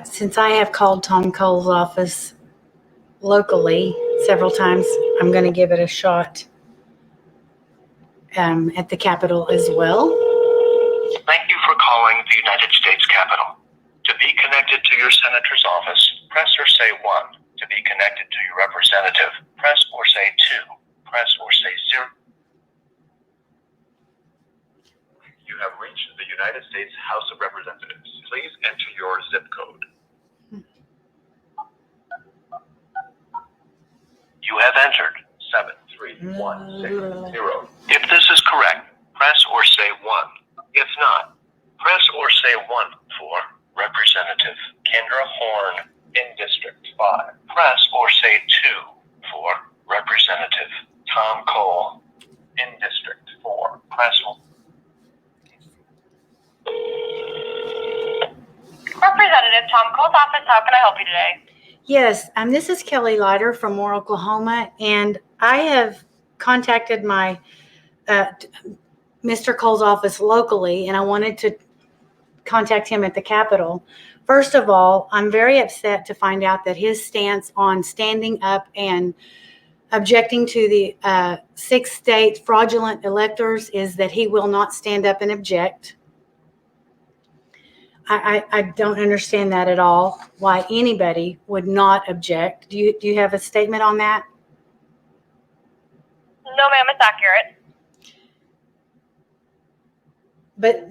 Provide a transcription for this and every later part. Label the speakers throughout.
Speaker 1: Since I have called Tom Cole's office locally several times, I'm going to give it a shot at the Capitol as well.
Speaker 2: Thank you for calling the United States Capitol. To be connected to your senator's office, press or say 1. To be connected to your representative, press or say 2. Press or say 0. You have reached the United States House of Representatives. Please enter your zip code. You have entered 73160. If this is correct, press or say 1. If not, press or say 1 for Representative Kendra Horn in District 5. Press or say 2 for Representative Tom Cole in District 4. Press.
Speaker 3: Representative Tom Cole's office, how can I help you today?
Speaker 1: Yes, this is Kelly Leiter from Moore, Oklahoma, and I have contacted my Mr. Cole's office locally, and I wanted to contact him at the Capitol. First of all, I'm very upset to find out that his stance on standing up and objecting to the 6 state fraudulent electors is that he will not stand up and object. I don't understand that at all, why anybody would not object. Do you have a statement on that?
Speaker 3: No, ma'am, it's accurate.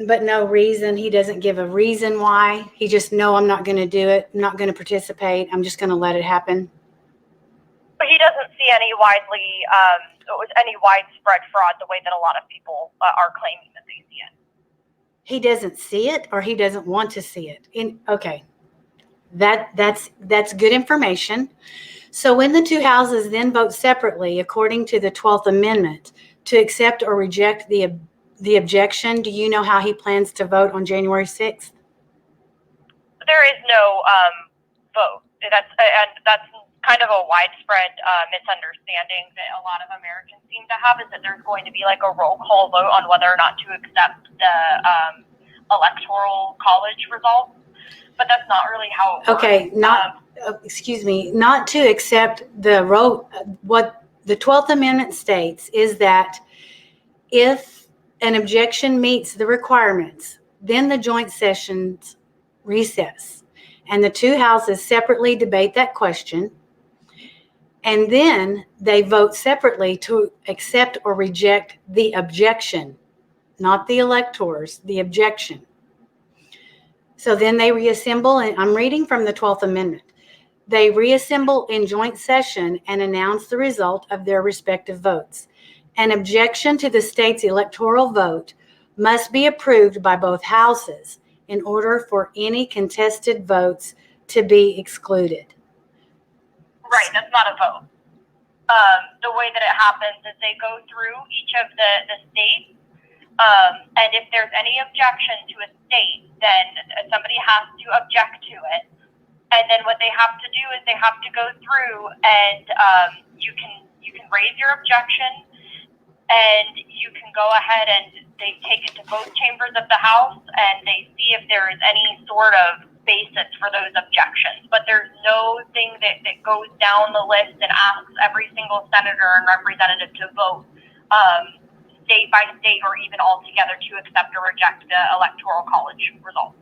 Speaker 1: But no reason. He doesn't give a reason why. He just, no, I'm not going to do it. I'm not going to participate. I'm just going to let it happen.
Speaker 3: But he doesn't see any widespread fraud the way that a lot of people are claiming that they see it.
Speaker 1: He doesn't see it, or he doesn't want to see it. Okay, that's good information. So when the 2 houses then vote separately, according to the 12th Amendment, to accept or reject the objection, do you know how he plans to vote on January 6th?
Speaker 3: There is no vote. That's kind of a widespread misunderstanding that a lot of Americans seem to have, is that there's going to be like a roll call vote on whether or not to accept the electoral college results, but that's not really how it works.
Speaker 1: Okay, not to accept the vote. What the 12th Amendment states is that if an objection meets the requirements, then the joint sessions recess, and the 2 houses separately debate that question. And then they vote separately to accept or reject the objection, not the electors, the objection. So then they reassemble, and I'm reading from the 12th Amendment. They reassemble in joint session and announce the result of their respective votes. An objection to the state's electoral vote must be approved by both houses in order for any contested votes to be excluded.
Speaker 3: Right, that's not a vote. The way that it happens is they go through each of the states, and if there's any objection to a state, then somebody has to object to it. And then what they have to do is they have to go through, and you can raise your objection, and you can go ahead and they take it to both chambers of the House, and they see if there is any sort of basis for those objections. But there's no thing that goes down the list and asks every single senator and representative to vote state by state or even all together to accept or reject the electoral college results.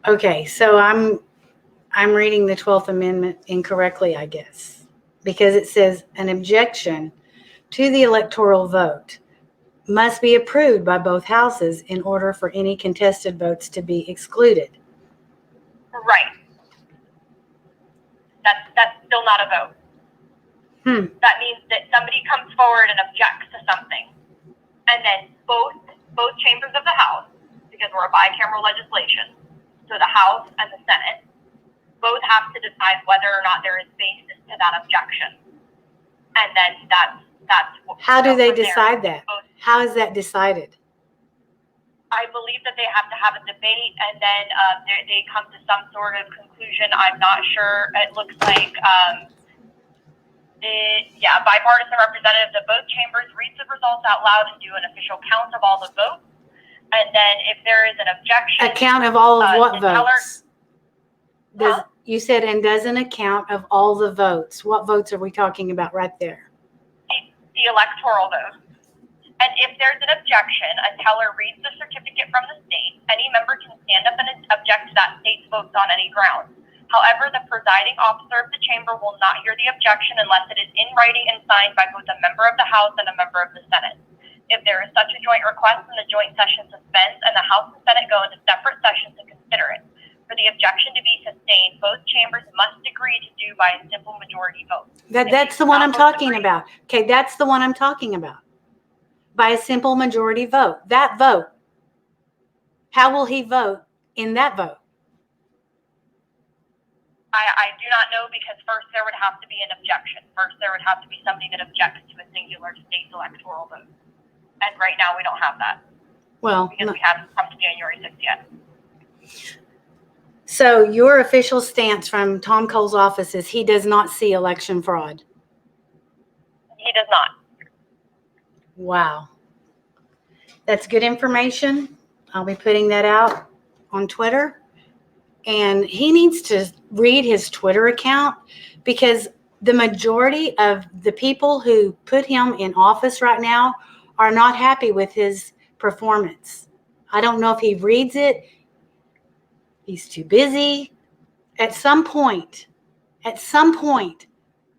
Speaker 1: Okay, so I'm reading the 12th Amendment incorrectly, I guess, because it says an objection to the electoral vote must be approved by both houses in order for any contested votes to be excluded.
Speaker 3: Right. That's still not a vote. That means that somebody comes forward and objects to something, and then both chambers of the House, because we're a bicameral legislation, so the House and the Senate, both have to decide whether or not there is basis to that objection. And then that's
Speaker 1: how do they decide that? How is that decided?
Speaker 3: I believe that they have to have a debate, and then they come to some sort of conclusion. I'm not sure. It looks like, bipartisan representatives of both chambers read the results out loud and do an official count of all the votes. And And then if there is an objection,
Speaker 1: Account of all of what
Speaker 3: the teller-
Speaker 1: votes?
Speaker 3: Huh?
Speaker 1: You said, and does an account of all the votes. What votes are we talking about right there?
Speaker 3: the electoral vote. And if there's an objection, a teller reads the certificate from the state. Any member can stand up and object to that state's votes on any grounds. However, the presiding officer of the chamber will not hear the objection unless it is in writing and signed by both a member of the House and a member of the Senate. If there is such a joint request, then the joint session suspends and the House and Senate go into separate sessions to consider it. For the objection to be sustained, both chambers must agree to do by a simple majority vote.
Speaker 1: That's the one I'm talking about. Okay, that's the one I'm talking about. By a simple majority vote. That vote. How will he vote in that vote?
Speaker 3: I do not know, because first there would have to be an objection. First there would have to be somebody that objects to a singular state's electoral vote. And right now we don't have that,
Speaker 1: Well,
Speaker 3: because we haven't come to January 6th yet.
Speaker 1: so your official stance from Tom Cole's office is he does not see election fraud.
Speaker 3: He does not.
Speaker 1: Wow. That's good information. I'll be putting that out on Twitter. And he needs to read his Twitter account, because the majority of the people who put him in office right now are not happy with his performance. I don't know if he reads it. He's too busy. At some point,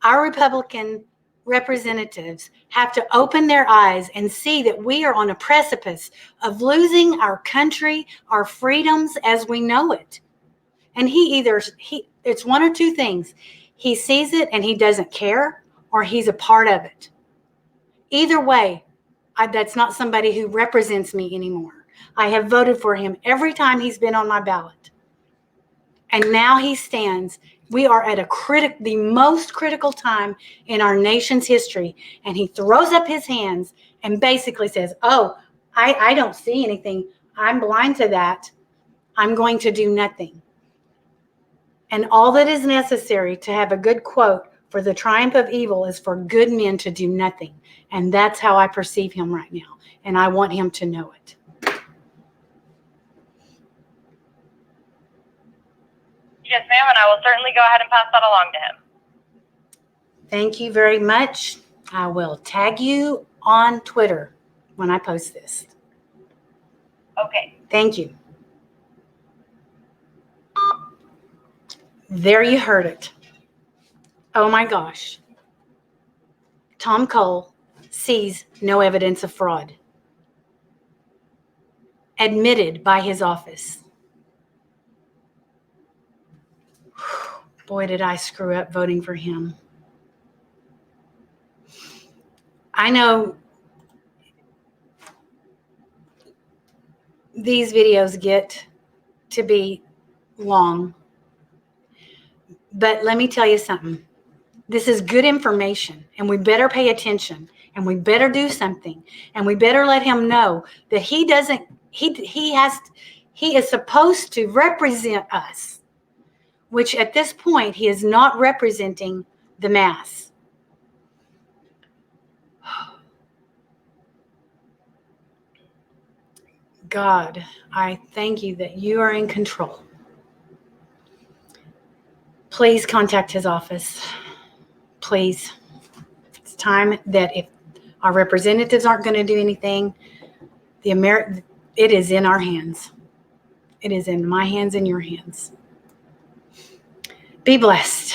Speaker 1: our Republican representatives have to open their eyes and see that we are on a precipice of losing our country, our freedoms as we know it. And it's one or two things. He sees it and he doesn't care, or he's a part of it. Either way, that's not somebody who represents me anymore. I have voted for him every time he's been on my ballot. And now he stands. We are at the most critical time in our nation's history. And he throws up his hands and basically says, oh, I don't see anything. I'm blind to that. I'm going to do nothing. And all that is necessary to have a good quote for the triumph of evil is for good men to do nothing. And that's how I perceive him right now. And I want him to know it.
Speaker 3: Yes, ma'am, and I will certainly go ahead and pass that along to him.
Speaker 1: Thank you very much. I will tag you on Twitter when I post this.
Speaker 3: Okay.
Speaker 1: Thank you. There you heard it. Oh my gosh. Tom Cole sees no evidence of fraud. Admitted by his office. Boy, did I screw up voting for him. I know these videos get to be long, but let me tell you something. This is good information, and we better pay attention, and we better do something, and we better let him know that he is supposed to represent us, which at this point he is not representing the mass. God, I thank you that you are in control. Please contact his office. Please. It's time that if our representatives aren't going to do anything, it is in our hands. It is in my hands and your hands. Be blessed.